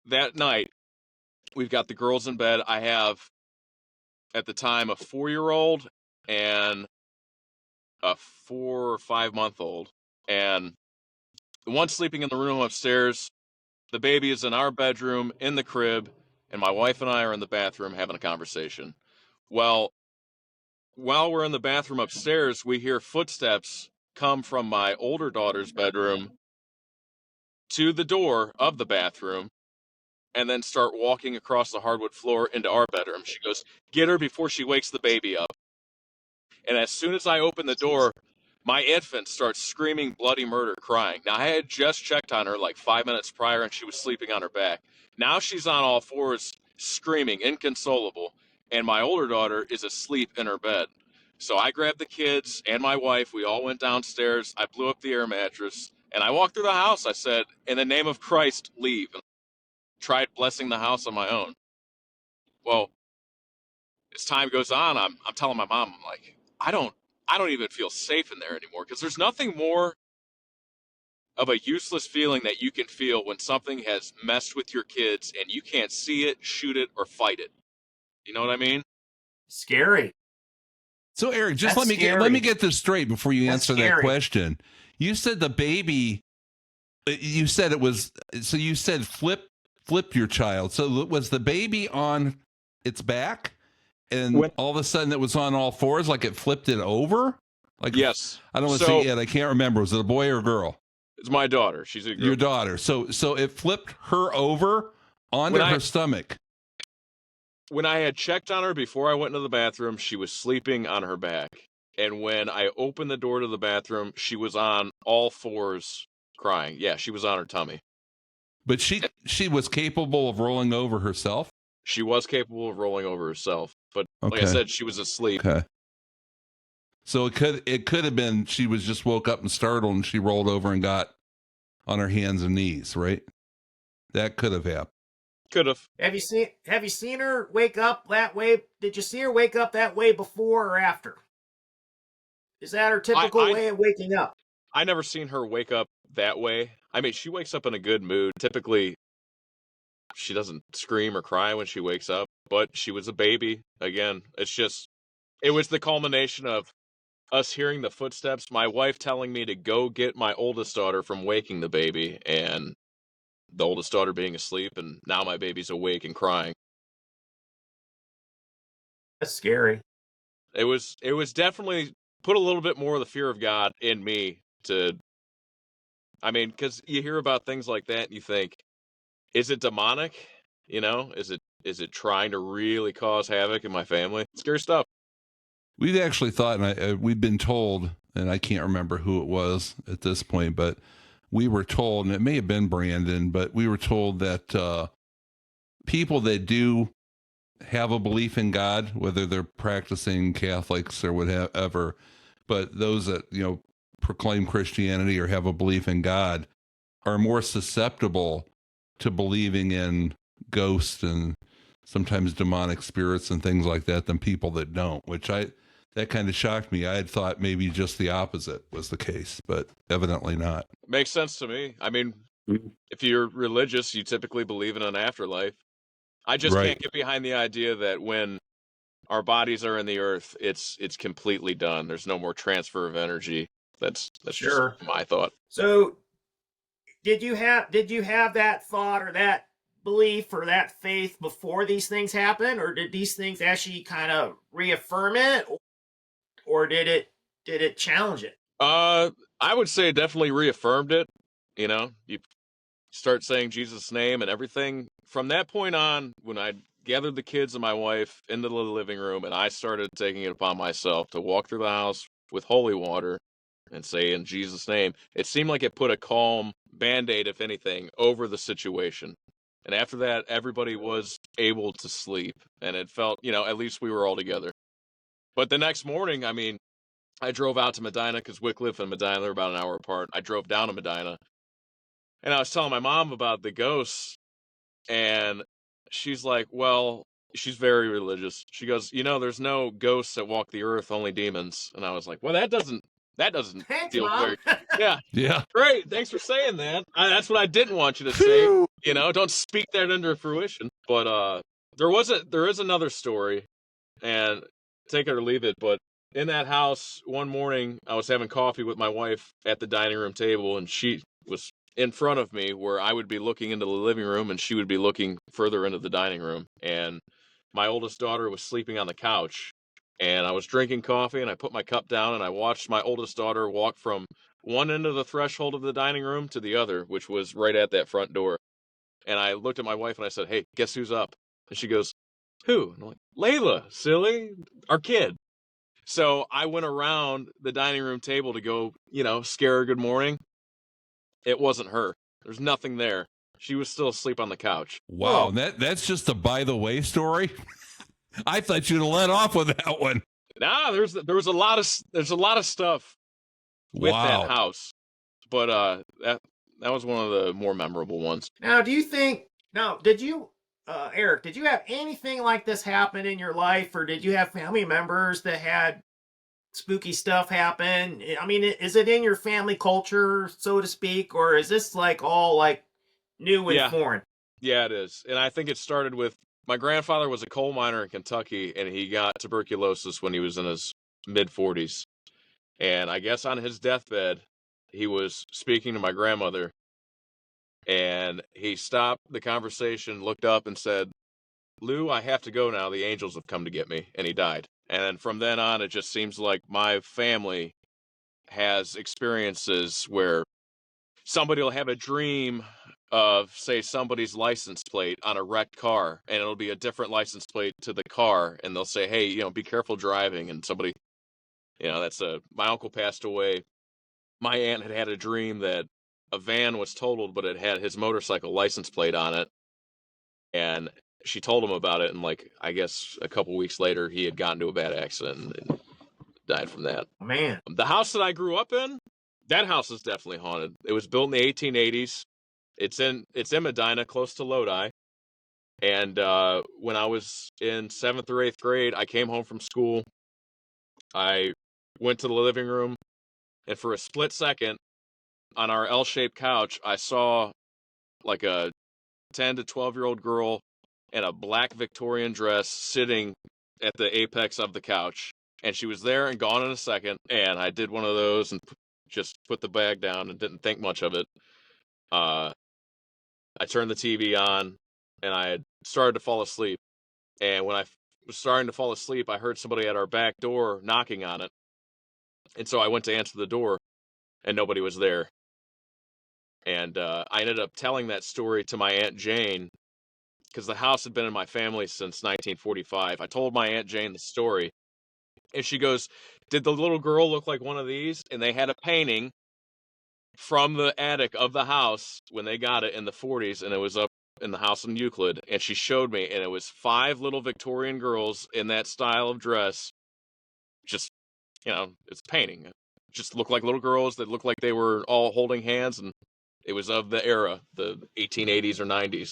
that night, we've got the girls in bed. I have, at the time, a 4-year-old and a 4 or 5 month old. And the one sleeping in the room upstairs, the baby is in our bedroom, in the crib, and my wife and I are in the bathroom having a conversation. Well, while we're in the bathroom upstairs, we hear footsteps come from my older daughter's bedroom to the door of the bathroom and then start walking across the hardwood floor into our bedroom. She goes, "Get her before she wakes the baby up." And as soon as I open the door, my infant starts screaming bloody murder, crying. Now, I had just checked on her like 5 minutes prior, and she was sleeping on her back. Now she's on all fours, screaming, inconsolable, and my older daughter is asleep in her bed. So I grabbed the kids and my wife. We all went downstairs. I blew up the air mattress, and I walked through the house. I said, "In the name of Christ, leave." And tried blessing the house on my own. Well, as time goes on, I'm telling my mom, I'm like, I don't even feel safe in there anymore, because there's nothing more of a useless feeling that you can feel when something has messed with your kids and you can't see it, shoot it, or fight it. You know what I mean? Scary. So Eric, just That's let me get this straight before you That's answer that scary. question. You said the baby. You said it was. So you said flip your child. So was the baby on its back, and all of a sudden it was on all fours, like it flipped it over? Like, yes. I don't want to say it. I can't remember. Was it a boy or a girl? It's my daughter. She's a girl. Your daughter. So it flipped her over onto her stomach. When I had checked on her before I went into the bathroom, she was sleeping on her back. And when I opened the door to the bathroom, she was on all fours crying. Yeah, she was on her tummy. But she was capable of rolling over herself? She was capable of rolling over herself. But like I said, she was asleep. Okay. So it could have been she was just woke up and startled and she rolled over and got on her hands and knees, right? That could have happened. Could have. Have you seen her wake up that way? Did you see her wake up that way before or after? Is that her typical way of waking up? I never seen her wake up that way. I mean, she wakes up in a good mood. Typically, she doesn't scream or cry when she wakes up, but she was a baby. Again, it was the culmination of us hearing the footsteps, my wife telling me to go get my oldest daughter from waking the baby, and the oldest daughter being asleep, and now my baby's awake and crying. That's scary. It was definitely put a little bit more of the fear of God in me because you hear about things like that and you think, is it demonic? You know, is it trying to really cause havoc in my family? Scary stuff. We've actually thought, and we've been told, and I can't remember who it was at this point, but we were told, and it may have been Brandon, but we were told that people that do have a belief in God, whether they're practicing Catholics or whatever, but those that, proclaim Christianity or have a belief in God are more susceptible to believing in ghosts and sometimes demonic spirits and things like that than people that don't, that kind of shocked me. I had thought maybe just the opposite was the case, but evidently not. Makes sense to me. I mean, if you're religious, you typically believe in an afterlife. I just can't get behind the idea that when our bodies are in the earth, it's completely done. There's no more transfer of energy. That's sure. Just my thought. So did you have that thought or that belief or that faith before these things happened, or did these things actually kind of reaffirm it, or did it challenge it? I would say it definitely reaffirmed it. You start saying Jesus' name and everything. From that point on, when I gathered the kids and my wife into the living room and I started taking it upon myself to walk through the house with holy water and say in Jesus' name, it seemed like it put a calm Band-Aid, if anything, over the situation. And after that, everybody was able to sleep, and it felt, at least we were all together. But the next morning, I drove out to Medina because Wycliffe and Medina are about an hour apart. I drove down to Medina, and I was telling my mom about the ghosts, and she's like, well, she's very religious. She goes, there's no ghosts that walk the earth, only demons. And I was like, well, that doesn't That doesn't Thanks, feel Mom. very. Yeah, Yeah. great. Thanks for saying that. That's what I didn't want you to say. Don't speak that into fruition. But there is another story, and take it or leave it. But in that house, one morning, I was having coffee with my wife at the dining room table, and she was in front of me, where I would be looking into the living room, and she would be looking further into the dining room. And my oldest daughter was sleeping on the couch, and I was drinking coffee, and I put my cup down, and I watched my oldest daughter walk from one end of the threshold of the dining room to the other, which was right at that front door. And I looked at my wife and I said, "Hey, guess who's up?" And she goes, "Who?" And I'm like, "Layla, silly, our kid." So I went around the dining room table to go, scare her good morning. It wasn't her. There's nothing there. She was still asleep on the couch. Wow. That's just a by the way story. I thought you'd have let off with that one. Nah, there's a lot of stuff with that Wow. house, but that was one of the more memorable ones. Now, did you, Eric, did you have anything like this happen in your life, or did you have family members that had spooky stuff happen? I mean, is it in your family culture, so to speak, or is this like all like new and Yeah, foreign? yeah, it is. And I think it started with my grandfather was a coal miner in Kentucky, and he got tuberculosis when he was in his mid 40s. And I guess on his deathbed, he was speaking to my grandmother, and he stopped the conversation, looked up, and said, "Lou, I have to go now. The angels have come to get me." And he died. And from then on, it just seems like my family has experiences where somebody will have a dream of, say, somebody's license plate on a wrecked car, and it'll be a different license plate to the car, and they'll say, "Hey, be careful driving." And somebody, my uncle passed away. My aunt had a dream that a van was totaled, but it had his motorcycle license plate on it, and she told him about it, and I guess a couple weeks later, he had gotten into a bad accident and died from that. Man, The house that I grew up in, that house is definitely haunted. It was built in the 1880s. It's in Medina, close to Lodi. And when I was in 7th or 8th grade, I came home from school. I went to the living room, and for a split second, on our L-shaped couch, I saw like a 10 to 12-year-old girl in a black Victorian dress sitting at the apex of the couch. And she was there and gone in a second. And I did one of those and just put the bag down and didn't think much of it. I turned the TV on, and I had started to fall asleep. And when I was starting to fall asleep, I heard somebody at our back door knocking on it. And so I went to answer the door, and nobody was there. And I ended up telling that story to my Aunt Jane, because the house had been in my family since 1945. I told my Aunt Jane the story, and she goes, "Did the little girl look like one of these?" And they had a painting from the attic of the house when they got it in the 40s, and it was up in the house in Euclid. And she showed me, and it was 5 little Victorian girls in that style of dress. Just, it's painting. Just looked like little girls that looked like they were all holding hands, and it was of the era, the 1880s or 90s.